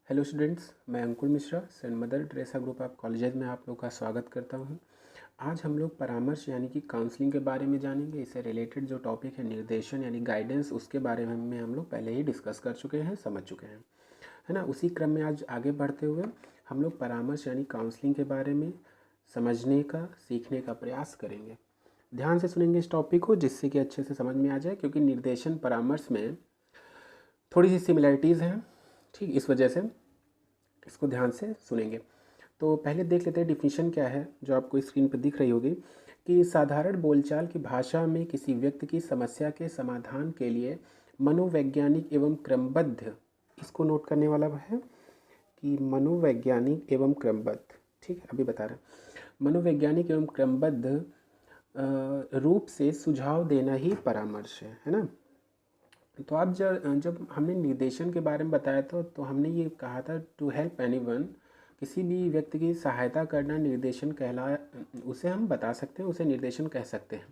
Hello students, मैं Ankur Mishra saint mother Teresa group of colleges में आप लोग का स्वागत करता हूं। आज हम लोग परामर्श यानी कि काउंसलिंग के बारे में जानेंगे। इससे रिलेटेड जो टॉपिक है निर्देशन यानी गाइडेंस, उसके बारे में हम लोग पहले ही डिस्कस कर चुके हैं, समझ चुके हैं, है ना। उसी क्रम में आज आगे बढ़ते हुए हम लोग परामर्श यानी काउंसलिंग के बारे में समझने का, सीखने का प्रयास करेंगे। ध्यान से सुनेंगे इस टॉपिक को, जिससे कि अच्छे से समझ में आ जाए, क्योंकि निर्देशन परामर्श में थोड़ी सी सिमिलरिटीज़ हैं, ठीक। इस वजह से इसको ध्यान से सुनेंगे। तो पहले देख लेते हैं डिफिनीशन क्या है, जो आपको स्क्रीन पर दिख रही होगी कि साधारण बोलचाल की भाषा में किसी व्यक्ति की समस्या के समाधान के लिए मनोवैज्ञानिक एवं क्रमबद्ध, इसको नोट करने वाला है कि मनोवैज्ञानिक एवं क्रमबद्ध, ठीक है, अभी बता रहे हैं, मनोवैज्ञानिक एवं क्रमबद्ध रूप से सुझाव देना ही परामर्श है ना। तो आप जब हमने निर्देशन के बारे में बताया था, तो हमने ये कहा था टू हेल्प एनीवन, किसी भी व्यक्ति की सहायता करना निर्देशन उसे हम बता सकते हैं, उसे निर्देशन कह सकते हैं।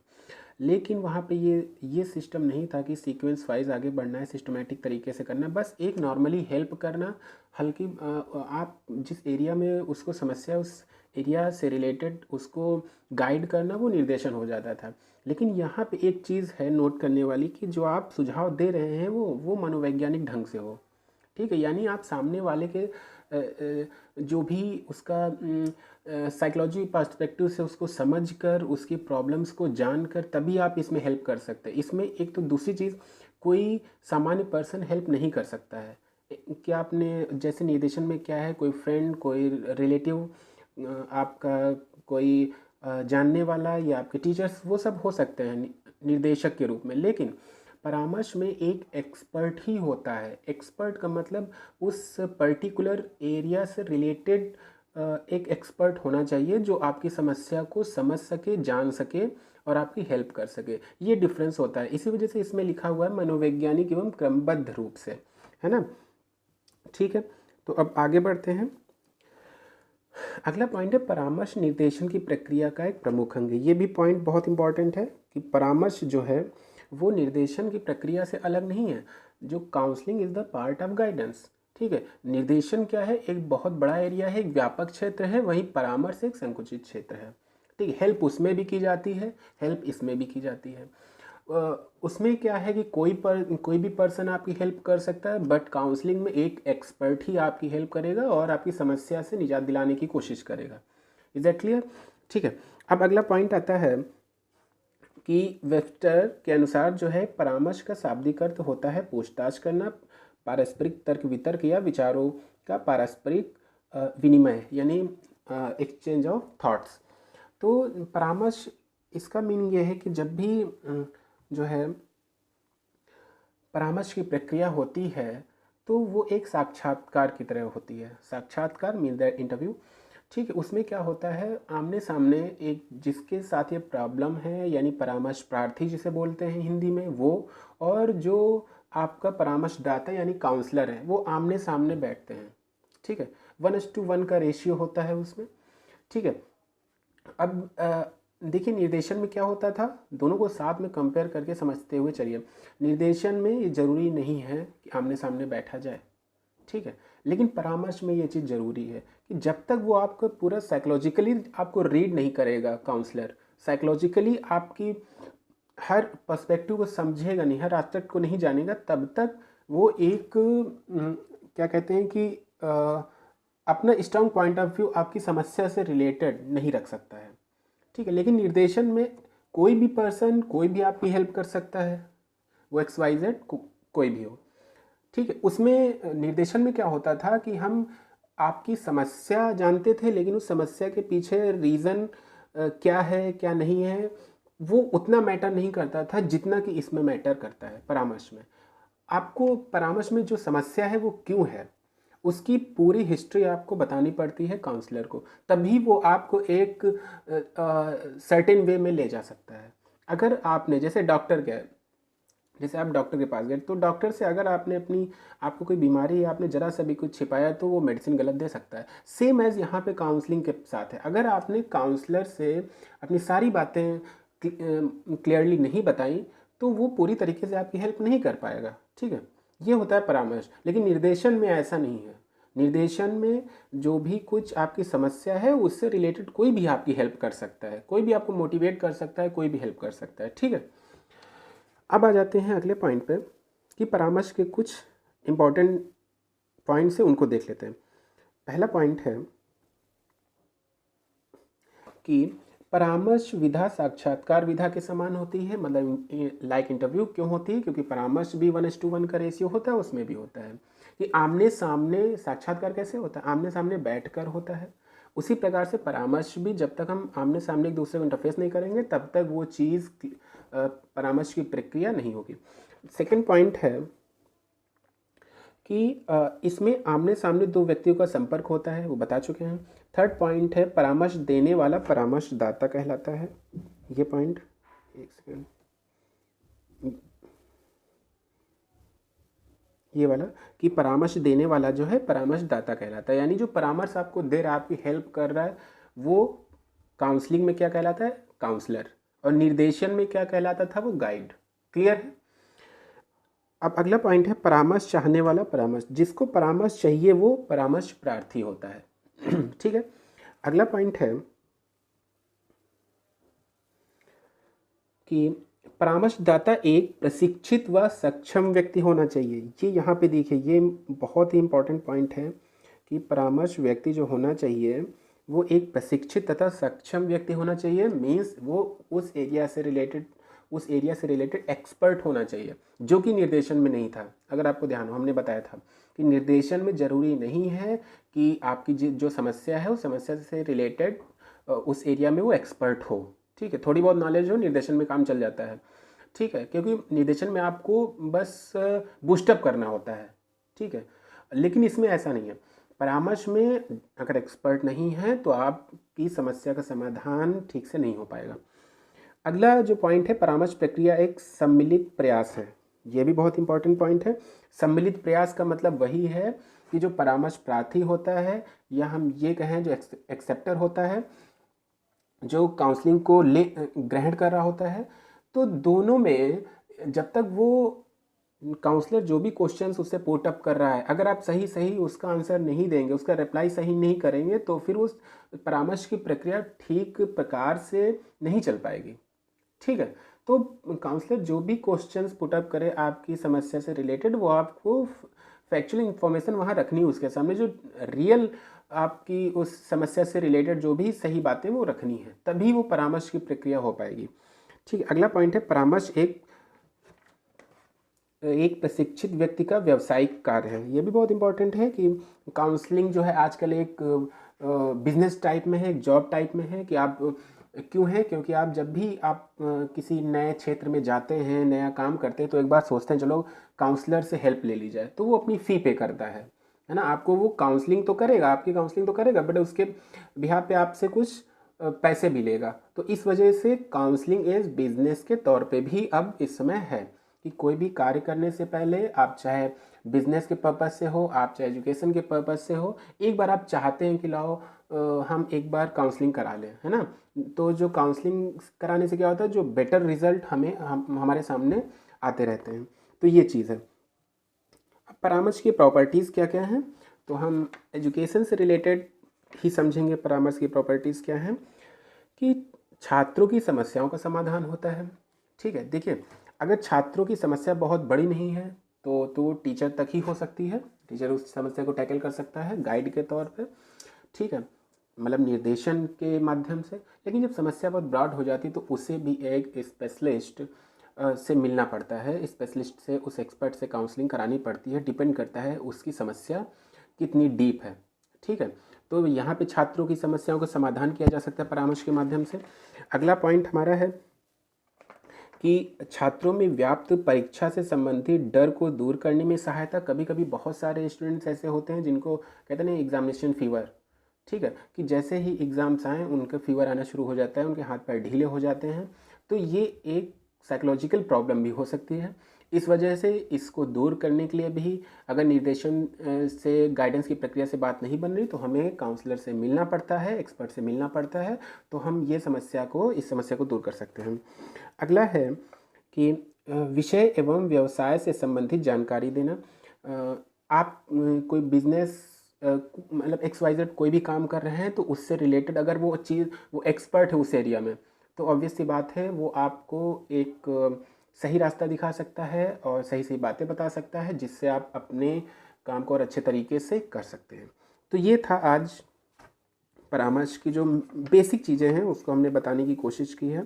लेकिन वहाँ पे ये सिस्टम नहीं था कि सीक्वेंस वाइज आगे बढ़ना है, सिस्टमेटिक तरीके से करना, बस एक नॉर्मली हेल्प करना, हल्की आप जिस एरिया में उसको समस्या, उस एरिया से रिलेटेड उसको गाइड करना, वो निर्देशन हो जाता था। लेकिन यहाँ पे एक चीज़ है नोट करने वाली कि जो आप सुझाव दे रहे हैं वो मनोवैज्ञानिक ढंग से हो, ठीक है। यानी आप सामने वाले के जो भी उसका साइकोलॉजी पर्सपेक्टिव से उसको समझकर, उसकी प्रॉब्लम्स को जानकर, तभी आप इसमें हेल्प कर सकते हैं। इसमें एक तो दूसरी चीज़, कोई सामान्य पर्सन हेल्प नहीं कर सकता है। क्या आपने जैसे निर्देशन में क्या है, कोई फ्रेंड, कोई रिलेटिव, आपका कोई जानने वाला या आपके टीचर्स, वो सब हो सकते हैं निर्देशक के रूप में। लेकिन परामर्श में एक एक्सपर्ट ही होता है। एक्सपर्ट का मतलब उस पर्टिकुलर एरिया से रिलेटेड एक एक्सपर्ट होना चाहिए, जो आपकी समस्या को समझ सके, जान सके और आपकी हेल्प कर सके। ये डिफरेंस होता है। इसी वजह से इसमें लिखा हुआ है मनोवैज्ञानिक एवं क्रमबद्ध रूप से, है ना, ठीक है। तो अब आगे बढ़ते हैं। अगला पॉइंट है परामर्श निर्देशन की प्रक्रिया का एक प्रमुख अंग है। ये भी पॉइंट बहुत इंपॉर्टेंट है कि परामर्श जो है वो निर्देशन की प्रक्रिया से अलग नहीं है। जो counselling is the part of guidance, ठीक है। निर्देशन क्या है, एक बहुत बड़ा एरिया है, एक व्यापक क्षेत्र है, वहीं परामर्श एक संकुचित क्षेत्र है, ठीक है। हेल्प उसमें भी की जाती है, हेल्प इसमें भी की जाती है। उसमें क्या है कि कोई भी पर्सन आपकी हेल्प कर सकता है, बट काउंसलिंग में एक एक्सपर्ट ही आपकी हेल्प करेगा और आपकी समस्या से निजात दिलाने की कोशिश करेगा। इज दैट क्लियर, ठीक है। अब अगला पॉइंट आता है कि वेक्टर के अनुसार जो है परामर्श का शाब्दिक अर्थ होता है पूछताछ करना, पारस्परिक तर्क वितर्क या विचारों का पारस्परिक विनिमय, यानी एक्सचेंज ऑफ थॉट्स। तो परामर्श, इसका मीनिंग ये है कि जब भी जो है परामर्श की प्रक्रिया होती है, तो वो एक साक्षात्कार की तरह होती है। साक्षात्कार मीन द इंटरव्यू, ठीक है। उसमें क्या होता है, आमने सामने एक जिसके साथ ये प्रॉब्लम है, यानी परामर्श प्रार्थी जिसे बोलते हैं हिंदी में, वो और जो आपका परामर्शदाता यानी काउंसलर है, वो आमने सामने बैठते हैं, ठीक है। 1:1 का रेशियो होता है उसमें, ठीक है। अब देखिए निर्देशन में क्या होता था, दोनों को साथ में कंपेयर करके समझते हुए चलिए। निर्देशन में ये ज़रूरी नहीं है कि आमने सामने बैठा जाए, ठीक है। लेकिन परामर्श में ये चीज़ ज़रूरी है कि जब तक वो आपको पूरा साइकोलॉजिकली आपको रीड नहीं करेगा, काउंसलर साइकोलॉजिकली आपकी हर पर्सपेक्टिव को समझेगा नहीं, हर एस्पेक्ट को नहीं जानेगा, तब तक वो एक क्या कहते हैं कि अपना स्ट्रांग पॉइंट ऑफ व्यू आपकी समस्या से रिलेटेड नहीं रख सकता है, ठीक है। लेकिन निर्देशन में कोई भी पर्सन कोई भी आपकी हेल्प कर सकता है, वो XYZ कोई भी हो, ठीक है। उसमें निर्देशन में क्या होता था कि हम आपकी समस्या जानते थे, लेकिन उस समस्या के पीछे रीज़न क्या है क्या नहीं है, वो उतना मैटर नहीं करता था जितना कि इसमें मैटर करता है परामर्श में। आपको परामर्श में जो समस्या है वो क्यों है, उसकी पूरी हिस्ट्री आपको बतानी पड़ती है काउंसलर को, तभी वो आपको एक सर्टेन वे में ले जा सकता है। अगर आपने जैसे जैसे आप डॉक्टर के पास गए, तो डॉक्टर से अगर आपको कोई बीमारी है, आपने जरा सा भी कुछ छिपाया, तो वो मेडिसिन गलत दे सकता है। सेम एज यहाँ पे काउंसलिंग के साथ है। अगर आपने काउंसलर से अपनी सारी बातें क्लियरली नहीं बताई, तो वो पूरी तरीके से आपकी हेल्प नहीं कर पाएगा, ठीक है। ये होता है परामर्श। लेकिन निर्देशन में ऐसा नहीं है। निर्देशन में जो भी कुछ आपकी समस्या है उससे रिलेटेड कोई भी आपकी हेल्प कर सकता है, कोई भी आपको मोटिवेट कर सकता है, कोई भी हेल्प कर सकता है। ठीक है, अब आ जाते हैं अगले पॉइंट पे कि परामर्श के कुछ इम्पॉर्टेंट पॉइंट्स हैं, उनको देख लेते हैं। पहला पॉइंट है कि परामर्श विधा साक्षात्कार विधा के समान होती है। मतलब लाइक इंटरव्यू क्यों होती है? क्योंकि परामर्श भी 1:1 का रेशियो होता है, उसमें भी होता है कि आमने सामने। साक्षात्कार कैसे होता है? आमने सामने बैठकर होता है। उसी प्रकार से परामर्श भी, जब तक हम आमने सामने एक दूसरे को इंटरफेस नहीं करेंगे तब तक वो चीज़ परामर्श की प्रक्रिया नहीं होगी। सेकेंड पॉइंट है कि इसमें आमने सामने दो व्यक्तियों का संपर्क होता है, वो बता चुके हैं। थर्ड पॉइंट है परामर्श देने वाला परामर्शदाता कहलाता है। ये पॉइंट, एक सेकेंड, ये वाला कि परामर्श देने वाला जो है परामर्शदाता कहलाता है। यानी जो परामर्श आपको दे रहा है, आपकी हेल्प कर रहा है, वो काउंसलिंग में क्या कहलाता है? काउंसलर। और निर्देशन में क्या कहलाता था? वो गाइड। क्लियर है? अब अगला पॉइंट है परामर्श चाहने वाला परामर्श। जिसको परामर्श चाहिए वो परामर्श प्रार्थी होता है। ठीक है, अगला पॉइंट है कि परामर्शदाता एक प्रशिक्षित व सक्षम व्यक्ति होना चाहिए। ये यहाँ पे देखिए, ये बहुत ही इंपॉर्टेंट पॉइंट है कि परामर्श व्यक्ति जो होना चाहिए वो एक प्रशिक्षित तथा सक्षम व्यक्ति होना चाहिए। मीन्स वो उस एरिया से रिलेटेड एक्सपर्ट होना चाहिए, जो कि निर्देशन में नहीं था। अगर आपको ध्यान हो, हमने बताया था कि निर्देशन में ज़रूरी नहीं है कि आपकी जो समस्या है उस समस्या से रिलेटेड उस एरिया में वो एक्सपर्ट हो। ठीक है, थोड़ी बहुत नॉलेज हो, निर्देशन में काम चल जाता है। ठीक है, क्योंकि निर्देशन में आपको बस बूस्टअप करना होता है। ठीक है, लेकिन इसमें ऐसा नहीं है। परामर्श में अगर एक्सपर्ट नहीं है तो आपकी समस्या का समाधान ठीक से नहीं हो पाएगा। अगला जो पॉइंट है, परामर्श प्रक्रिया एक सम्मिलित प्रयास है। ये भी बहुत इंपॉर्टेंट पॉइंट है। सम्मिलित प्रयास का मतलब वही है कि जो परामर्श प्रार्थी होता है, या हम ये कहें जो एक्सेप्टर होता है, जो काउंसलिंग को ग्रहण कर रहा होता है, तो दोनों में जब तक वो काउंसलर जो भी क्वेश्चंस उससे पुट अप कर रहा है, अगर आप सही सही उसका आंसर नहीं देंगे, उसका रिप्लाई सही नहीं करेंगे, तो फिर उस परामर्श की प्रक्रिया ठीक प्रकार से नहीं चल पाएगी। ठीक है, तो काउंसलर जो भी क्वेश्चंस पुट अप करे आपकी समस्या से रिलेटेड, वो आपको फैक्चुअल इन्फॉर्मेशन वहाँ रखनी है उसके सामने, जो रियल आपकी उस समस्या से रिलेटेड जो भी सही बातें वो रखनी है, तभी वो परामर्श की प्रक्रिया हो पाएगी। ठीक है, अगला पॉइंट है परामर्श एक प्रशिक्षित व्यक्ति का व्यावसायिक कार्य है। ये भी बहुत इंपॉर्टेंट है कि काउंसलिंग जो है आजकल एक बिजनेस टाइप में है, एक जॉब टाइप में है। कि आप क्यों है? क्योंकि आप जब भी आप किसी नए क्षेत्र में जाते हैं, नया काम करते हैं, तो एक बार सोचते हैं चलो काउंसलर से हेल्प ले ली जाए, तो वो अपनी फ़ी पे करता है ना। आपको वो काउंसलिंग तो करेगा, आपकी काउंसलिंग तो करेगा, बट उसके बिहाफ पे आपसे कुछ पैसे भी लेगा। तो इस वजह से काउंसलिंग एज बिजनेस के तौर पे भी अब इस समय है कि कोई भी कार्य करने से पहले, आप चाहे बिजनेस के पर्पज़ से हो, आप चाहे एजुकेशन के पर्पज़ से हो, एक बार आप चाहते हैं कि लाओ हम एक बार काउंसलिंग करा लें, है ना। तो जो काउंसलिंग कराने से क्या होता है, जो बेटर रिजल्ट हमारे सामने आते रहते हैं। तो ये चीज़ है। अब परामर्श की प्रॉपर्टीज़ क्या क्या हैं, तो हम एजुकेशन से रिलेटेड ही समझेंगे। परामर्श की प्रॉपर्टीज़ क्या हैं कि छात्रों की समस्याओं का समाधान होता है। ठीक है, देखिए, अगर छात्रों की समस्या बहुत बड़ी नहीं है तो टीचर तक ही हो सकती है। टीचर उस समस्या को टैकल कर सकता है गाइड के तौर पे। ठीक है, मतलब निर्देशन के माध्यम से। लेकिन जब समस्या बहुत ब्रॉड हो जाती है तो उसे भी एक स्पेशलिस्ट से मिलना पड़ता है। स्पेशलिस्ट से, उस एक्सपर्ट से काउंसलिंग करानी पड़ती है। डिपेंड करता है उसकी समस्या कितनी डीप है। ठीक है, तो यहाँ पे छात्रों की समस्याओं का समाधान किया जा सकता है परामर्श के माध्यम से। अगला पॉइंट हमारा है कि छात्रों में व्याप्त परीक्षा से संबंधित डर को दूर करने में सहायता। कभी कभी बहुत सारे स्टूडेंट्स ऐसे होते हैं जिनको कहते हैं ना एग्जामिनेशन फीवर। ठीक है, कि जैसे ही एग्ज़ाम्स आएँ उनका फीवर आना शुरू हो जाता है, उनके हाथ पैर ढीले हो जाते हैं। तो ये एक साइकोलॉजिकल प्रॉब्लम भी हो सकती है। इस वजह से इसको दूर करने के लिए भी, अगर निर्देशन से गाइडेंस की प्रक्रिया से बात नहीं बन रही, तो हमें काउंसलर से मिलना पड़ता है, एक्सपर्ट से मिलना पड़ता है। तो हम इस समस्या को दूर कर सकते हैं। अगला है कि विषय एवं व्यवसाय से संबंधित जानकारी देना। आप कोई बिजनेस मतलब XYZ कोई भी काम कर रहे हैं तो उससे रिलेटेड अगर वो चीज़, वो एक्सपर्ट है उस एरिया में, तो ऑब्वियस सी बात है वो आपको एक सही रास्ता दिखा सकता है और सही सही बातें बता सकता है, जिससे आप अपने काम को और अच्छे तरीके से कर सकते हैं। तो ये था आज परामर्श की जो बेसिक चीज़ें हैं उसको हमने बताने की कोशिश की है।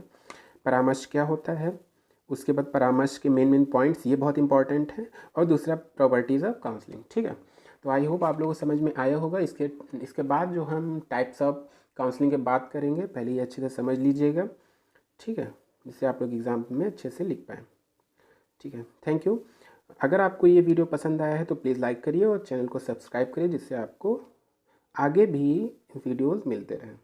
परामर्श क्या होता है, उसके बाद परामर्श के मेन पॉइंट्स, ये बहुत इंपॉर्टेंट है, और दूसरा प्रॉपर्टीज़ ऑफ काउंसलिंग। ठीक है, तो आई होप आप लोगों को समझ में आया होगा। इसके बाद जो हम टाइप्स ऑफ काउंसलिंग की बात करेंगे, पहले ये अच्छे से समझ लीजिएगा। ठीक है, जिससे आप लोग एग्ज़ाम में अच्छे से लिख पाएँ। ठीक है, थैंक यू। अगर आपको ये वीडियो पसंद आया है तो प्लीज़ लाइक करिए और चैनल को सब्सक्राइब करिए, जिससे आपको आगे भी वीडियोज़ मिलते रहें।